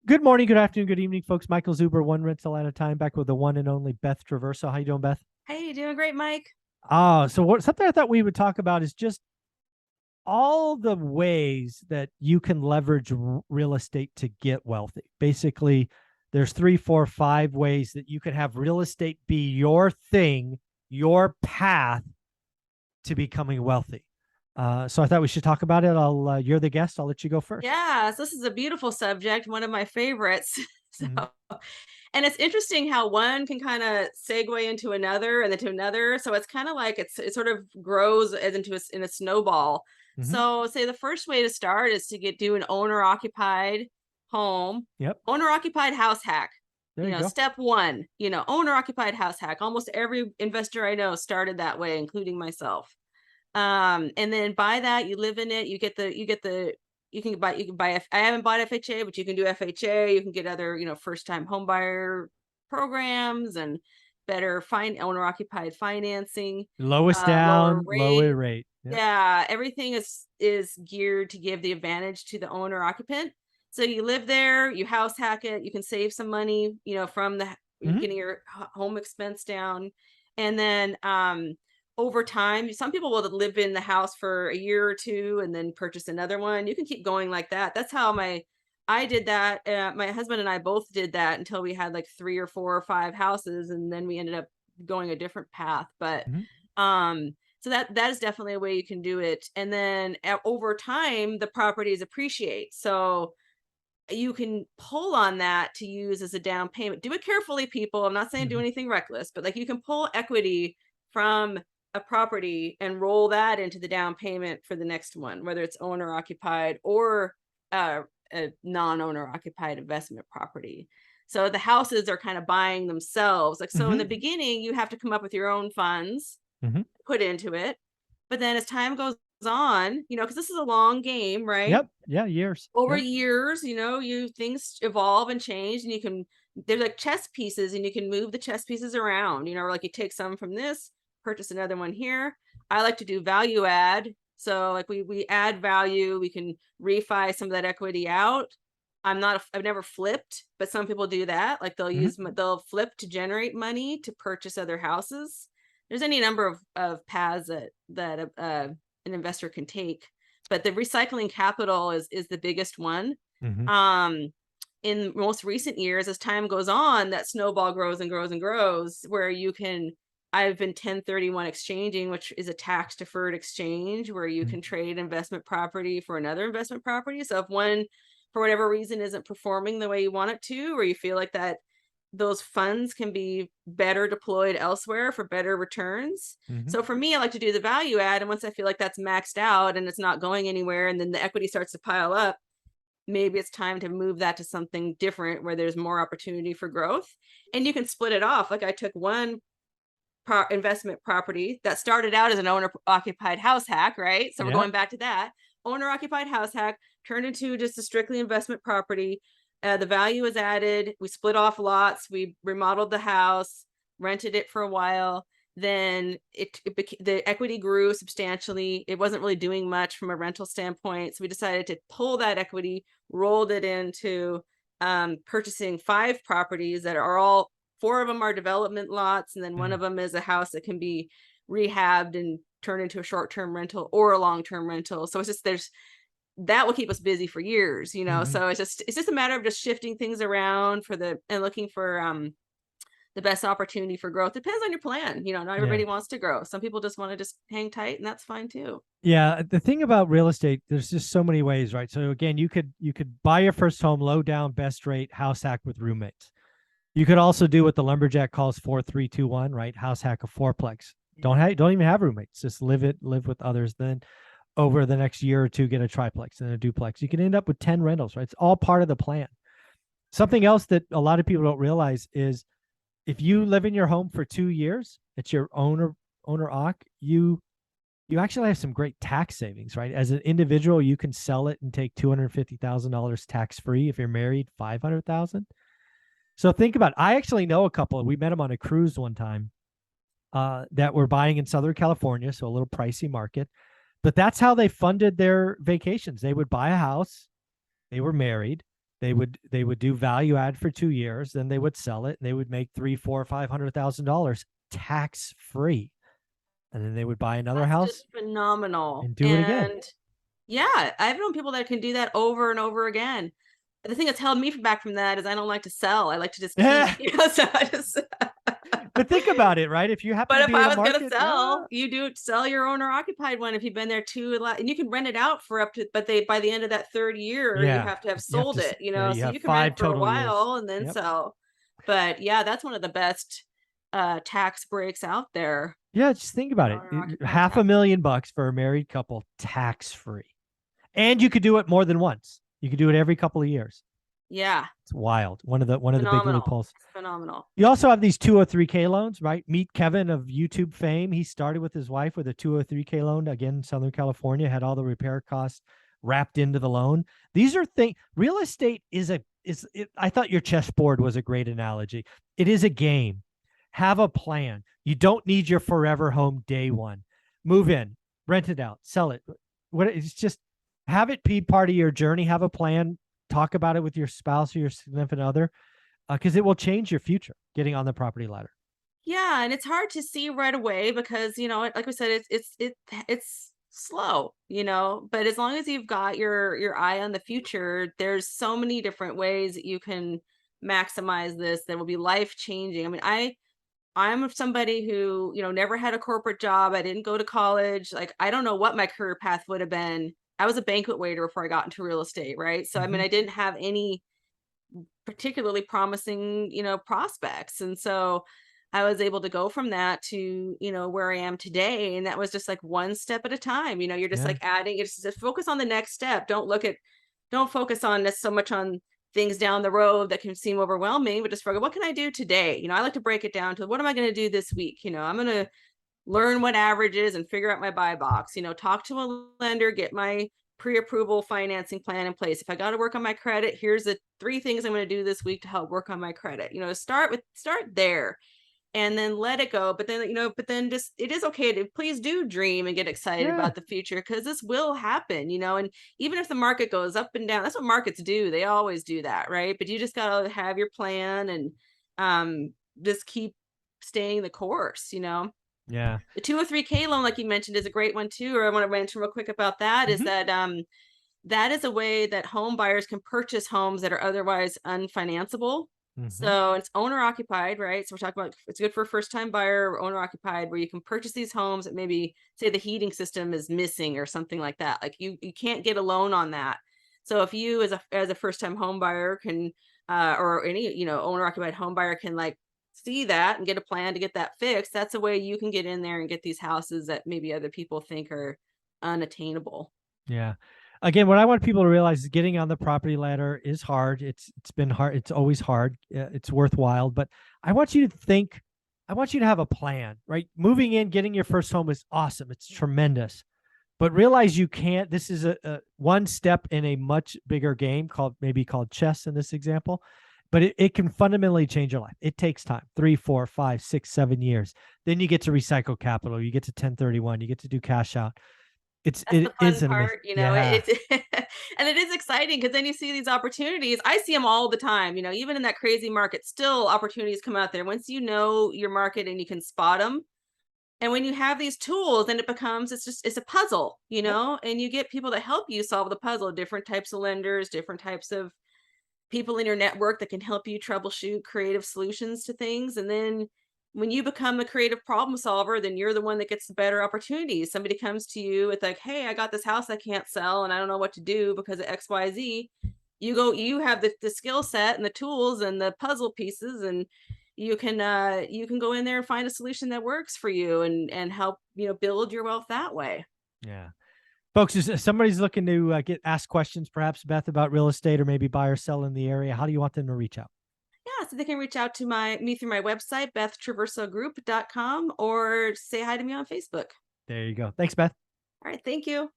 Good morning, good afternoon, good evening, folks. Michael Zuber, one rental at a time, back with the one and only Beth Traverso. How you doing, Beth? Hey, you doing great, Mike? Something I thought we would talk about is just all the ways that you can leverage real estate to get wealthy. Basically, there's three, four, five ways that you can have real estate be your thing, your path to becoming wealthy. So I thought we should talk about it. You're the guest. I'll let you go first. Yes, this is a beautiful subject, one of my favorites. So, Mm-hmm. and it's interesting how one can kind of segue into another and then to another. So it's kind of like it sort of grows as into in a snowball. Mm-hmm. So say the first way to start is to do an owner occupied home, Yep. owner occupied house hack. There you go. Step one, owner occupied house hack. Almost every investor I know started that way, including myself. And then by that you live in it, I haven't bought FHA, but you can do FHA. You can get other, first time home buyer programs and better owner occupied financing, Lowest lower down, lower rate. rate. Yep. Yeah, everything is geared to give the advantage to the owner occupant. So you live there, you house hack it, you can save some money, from Mm-hmm. getting your home expense down. And then over time, some people will live in the house for a year or two and then purchase another one. You can keep going like that. That's how I did that. My husband and I both did that until we had like three or four or five houses, and then we ended up going a different path. But Mm-hmm. so that is definitely a way you can do it. And then over time, the properties appreciate. So you can pull on that to use as a down payment. Do it carefully, people. I'm not saying do Mm-hmm. anything reckless, but like you can pull equity from a property and roll that into the down payment for the next one, whether it's owner occupied or a non-owner occupied investment property. So the houses are kind of buying themselves. Like, so in the Mm-hmm. beginning, you have to come up with your own funds, Mm-hmm. put into it. But then as time goes on, because this is a long game, right? Yep. Yeah. Years. Over Yep. years, you things evolve and change, and there's like chess pieces, and you can move the chess pieces around, like you take some from this, purchase another one here. I like to do value add. So like we add value, we can refi some of that equity out. I've never flipped, but some people do that. Like Mm-hmm. they'll flip to generate money to purchase other houses. There's any number of paths that an investor can take, but the recycling capital is the biggest one. Mm-hmm. Um, in most recent years, as time goes on, that snowball grows and grows and grows, where I've been 1031 exchanging, which is a tax deferred exchange where you can trade investment property for another investment property. So if one, for whatever reason, isn't performing the way you want it to, or you feel like that those funds can be better deployed elsewhere for better returns. Mm-hmm. So for me, I like to do the value add. And once I feel like that's maxed out and it's not going anywhere, and then the equity starts to pile up, maybe it's time to move that to something different where there's more opportunity for growth. And you can split it off. Like I took one investment property that started out as an owner occupied house hack, right? So we're Yep. going back to that. Owner occupied house hack turned into just a strictly investment property. The value was added. We split off lots. We remodeled the house, rented it for a while. Then the equity grew substantially. It wasn't really doing much from a rental standpoint. So we decided to pull that equity, rolled it into purchasing 5 properties that are all 4 of them are development lots, and then one Mm-hmm. of them is a house that can be rehabbed and turned into a short-term rental or a long-term rental. So it's just that will keep us busy for years. Mm-hmm. So it's just a matter of just shifting things around and looking for the best opportunity for growth. Depends on your plan. Not Yeah. everybody wants to grow. Some people just want to just hang tight, and that's fine too. Yeah. The thing about real estate, there's just so many ways, right? So again, you could buy your first home, low down, best rate, house hack with roommates. You could also do what the lumberjack calls 4-3-2-1, right? House hack a fourplex. Don't even have roommates. Just live with others. Then over the next year or two, get a triplex and a duplex. You can end up with 10 rentals, right? It's all part of the plan. Something else that a lot of people don't realize is if you live in your home for 2 years, it's your owner occ, you actually have some great tax savings, right? As an individual, you can sell it and take $250,000 tax free. If you're married, 500,000. So think about it. I actually know a couple. We met them on a cruise one time that were buying in Southern California, so a little pricey market. But that's how they funded their vacations. They would buy a house. They were married. They would do value add for 2 years, then they would sell it, and they would make $300,000, $400,000, $500,000 tax free, and then they would buy another That's house just phenomenal. and do it again. And yeah, I've known people that can do that over and over again. The thing that's held me back from that is I don't like to sell. I like to just Yeah. keep, so I just. But think about it, right? If you happen But to if be in I a was gonna market, sell, you do sell your owner occupied one if you've been there and you can rent it out for up to, but by the end of that third year, you yeah, have to have you have sold to, it, yeah, you so have you can rent 5 for a total years. while and then Yep. sell. But yeah, that's one of the best tax breaks out there. Yeah, just think about it. Owner occupied tax. $500,000 for a married couple, tax free. And you could do it more than once. You could do it every couple of years. Yeah, It's wild. One of the big phenomenal. loopholes. It's phenomenal. You also have these 203K loans, right? Meet Kevin of YouTube fame. He started with his wife with a 203K loan, again, Southern California, had all the repair costs wrapped into the loan. These are things, real estate I thought your chessboard was a great analogy. It is a game. Have a plan. You don't need your forever home day one. Move in, rent it out, sell it. It's just have it be part of your journey. Have a plan. Talk about it with your spouse or your significant other, because it will change your future getting on the property ladder. Yeah, and it's hard to see right away because, like we said, it's slow, but as long as you've got your eye on the future, there's so many different ways that you can maximize this that will be life changing. I mean, I'm somebody who, never had a corporate job. I didn't go to college. Like, I don't know what my career path would have been. I was a banquet waiter before I got into real estate, right? So, I mean, I didn't have any particularly promising, prospects. And so I was able to go from that to, where I am today. And that was just like one step at a time. You're just Yeah. like adding, it's just focus on the next step. Don't focus on this so much on things down the road that can seem overwhelming, but just focus, what can I do today? I like to break it down to what am I going to do this week? I'm going to learn what average is and figure out my buy box, talk to a lender, get my pre-approval financing plan in place. If I got to work on my credit, here's the 3 things I'm going to do this week to help work on my credit. Start there and then let it go. But then just, it is okay to please do dream and get excited about the future, because this will happen, and even if the market goes up and down, that's what markets do. They always do that. Right. But you just got to have your plan and just keep staying the course, Yeah. The 203K loan, like you mentioned, is a great one too. Or I want to mention real quick about that is that that is a way that home buyers can purchase homes that are otherwise unfinanceable. So it's owner occupied, right? So we're talking about, it's good for a first time buyer or owner occupied, where you can purchase these homes that maybe say the heating system is missing or something like that. Like you can't get a loan on that. So if you as a first time home buyer can or any owner occupied home buyer can like see that and get a plan to get that fixed, that's a way you can get in there and get these houses that maybe other people think are unattainable. Yeah. Again, what I want people to realize is getting on the property ladder is hard. It's been hard. It's always hard. It's worthwhile, but I want you to have a plan, right? Moving in, getting your first home is awesome. It's tremendous, but realize you can't, this is a one step in a much bigger game called chess in this example, but it can fundamentally change your life. It takes time, 3, 4, 5, 6, 7 years. Then you get to recycle capital. You get to 1031, you get to do cash out. That's the fun part, yeah. it's and it is exciting because then you see these opportunities. I see them all the time, even in that crazy market, still opportunities come out there once you know your market and you can spot them. And when you have these tools, then it's a puzzle, and you get people that help you solve the puzzle, different types of lenders, different types of people in your network that can help you troubleshoot creative solutions to things. And then when you become a creative problem solver, then you're the one that gets the better opportunities. Somebody comes to you with like, hey, I got this house I can't sell and I don't know what to do because of XYZ. You have the skill set and the tools and the puzzle pieces, and you can go in there and find a solution that works for you and help, build your wealth that way. Yeah. Folks, if somebody's looking to ask questions, perhaps, Beth, about real estate or maybe buy or sell in the area, how do you want them to reach out? Yeah, so they can reach out to me through my website, bethtraversogroup.com, or say hi to me on Facebook. There you go. Thanks, Beth. All right, thank you.